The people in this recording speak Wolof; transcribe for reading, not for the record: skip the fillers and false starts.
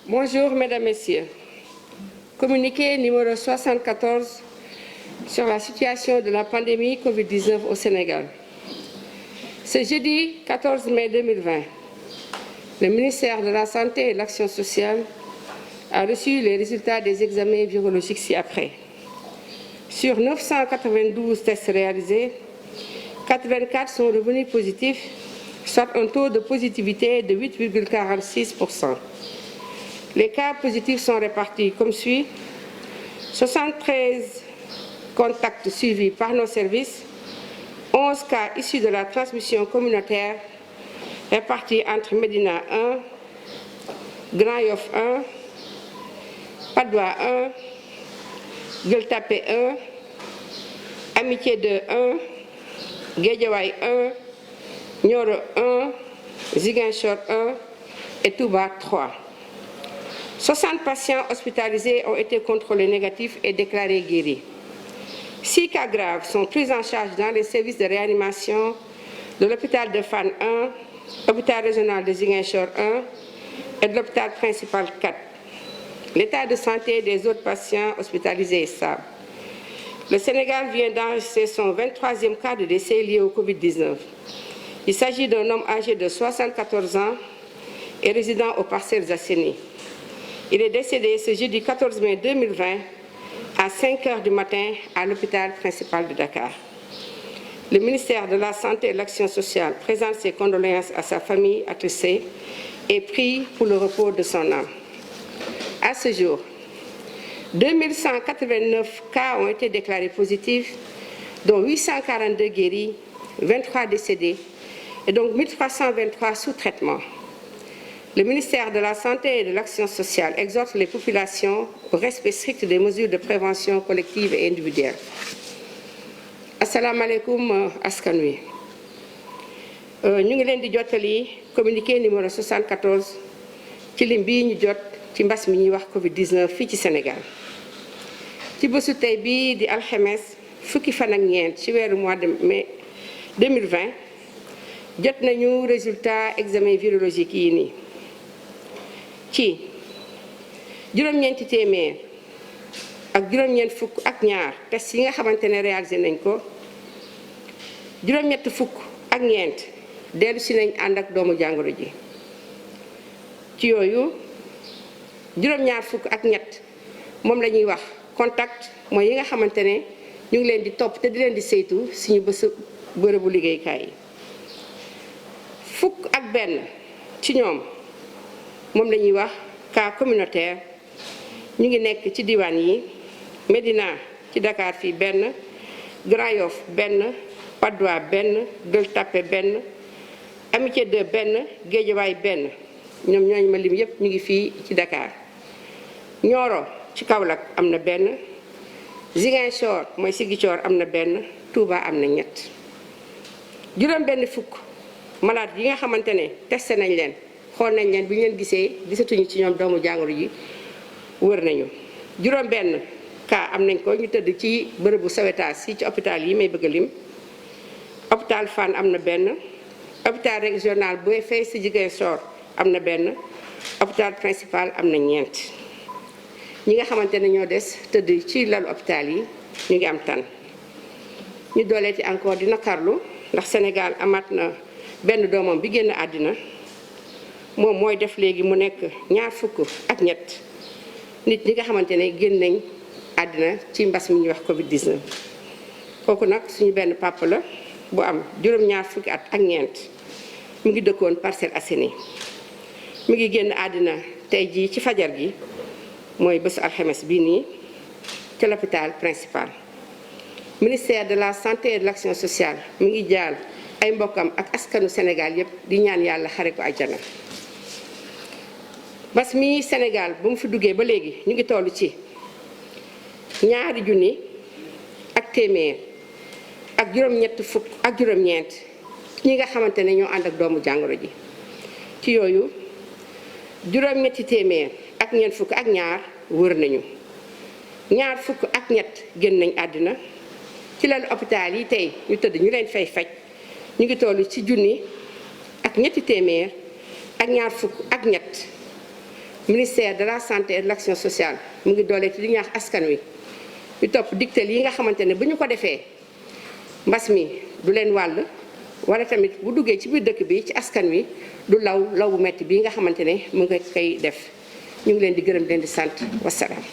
Bonjour, Mesdames, Messieurs. Communiqué numéro 74 sur la situation de la pandémie Covid-19 au Sénégal. Ce jeudi 14 mai 2020, le ministère de la Santé et de l'Action sociale a reçu les résultats des examens virologiques ci-après. Sur 992 tests réalisés, 84 sont revenus positifs, soit un taux de positivité de 8,46%. Les cas positifs sont répartis comme suit: 73 contacts suivis par nos services, 11 cas issus de la transmission communautaire répartis entre Médina 1, Grand Yoff 1, Patte d'Oie 1, Gueule Tapée 1, Amitié 2 1, Guédiawaye 1, Nioro 1, Ziguinchor 1 et Touba 3. 60 patients hospitalisés ont été contrôlés négatifs et déclarés guéris. 6 cas graves sont pris en charge dans les services de réanimation de l'hôpital de Fann 1, l'hôpital régional de Ziguinchor 1 et de l'hôpital principal 4. L'état de santé des autres patients hospitalisés est stable. Le Sénégal vient d'enregistrer son 23e cas de décès lié au Covid-19. Il s'agit d'un homme âgé de 74 ans et résidant aux Parcelles Assainies. Il est décédé ce jeudi 14 mai 2020 à 5 h du matin à l'hôpital principal de Dakar. Le ministère de la Santé et de l'Action sociale présente ses condoléances à sa famille attristée et prie pour le repos de son âme. À ce jour, 2189 cas ont été déclarés positifs, dont 842 guéris, 23 décédés et donc 1323 sous traitement. Le ministère de la Santé et de l'Action sociale exhorte les populations au respect strict des mesures de prévention collective et individuelle. Assalamu alaikum askan wi. Ñu ngi leen di jottali communiqué numéro 74 ci lim bii ñu jot ci mbas mi ñuy wax Covid-19 fii ci Sénégal. Ci bésu tey bii di alxames fukki fan ak ñeent ci weeru mois de mai 2020 jot nañu résultat examen virologique yi nii. ci juróom-ñeenti téeméer ak juróom-ñeent fukk ak ñaar test yi nga xamante ne réalisé nañ ko, juróom-ñett fukk ak ñeent dellu si nañ ànd ak doomu jàngoro ji. ci yooyu juróom-ñaar fukk ak ñett moom la ñuy wax contact, mooy yi nga xamante ne ñu ngi leen di topp te di leen di saytu suñu bërëbu liggéeykaay yi. fukk ak benn ci ñoom moom la ñuy wax cas communautaire, ñu ngi nekk ci diwaan yi: Médina ci Dakar fii benn, Grand Yoff benn, Patte d'Oie benn, Gueule Tapée benn, Amitié 2 benn, Guédiawaye benn. ñoom ñooñu ma lim yépp ñu ngi fii ci Dakar. Nioro ci Kaolack am na benn, Ziguinchor mooy Ziguinchor am na benn, Touba am na ñett. juróom benn fukk malade yi nga xamante ne testé nañ leen, xool nañ leen, bi ñu leen gisatuñu ci ñoom doomu jàngoro ji, wër nañu. juróom benn cas am nañ ko, ñu tëdd ci bërëbu sauvetage yi ci hôpital yi may bëgg a lim. hôpital Fann am na benn, hôpital régional bu fay si Ziguinchor am na benn, hôpital principal am na ñeent. ñi nga xamante ne ñoo des tëdd ci lalu hôpital yi ñu ngi am tan. ñu dooleeti encore di nakarlu ndax Sénégal amaat na benn doomam bi génn àddina. moom mooy def léegi mu nekk ñaar fukk ak ñett nit ñi nga xamante ne génn nañ àddina ci mbas mi ñuy wax Covid-19. kooku nag suñu benn papa la bu am juróom-ñaar fukki at ak ñeent, mu ngi dëkkoon Parcelles Assainies. mu ngi génn àddina tey jii ci fajar gi, mooy bésu alxames bii nii, ci l'hôpital principal. Ministère de la Santé et de l'Action sociale mu ngi jaal ay mbokkam ak askanu Sénégal yépp di ñaan yàlla xare ko àjjana. mbas mi Sénégal bu mu fi duggee ba léegi ñu ngi toll ci 2 junni ak téeméer ak juróom-ñett fukk ak juróom-ñeent ñi nga xamante ne ñoo ànd ak doomu jàngoro ji. ci yooyu juróom-ñetti téeméer ak ñeent fukk ak ñaar wër nañu, ñaar fukk ak ñett génn nañ àddina. ci lalu hôpital yi tey ñu tëdd ñu leen fay faj ñu ngi toll ci junni ak ñetti téeméer ak ñaar fukk ak ñett ministère de la santé et de l'action sociale mu ngi doole ci di ñaax askan wi ñu topp digtal yi nga xamante ne bu ñu ko defee mbas mi du leen wàll wala tamit bu duggee ci biir dëkk bi ci askan wi du law bu metti bii nga xamante ne mu ngi koy def ñu ngi leen di gërëm leen di sant wasalaam.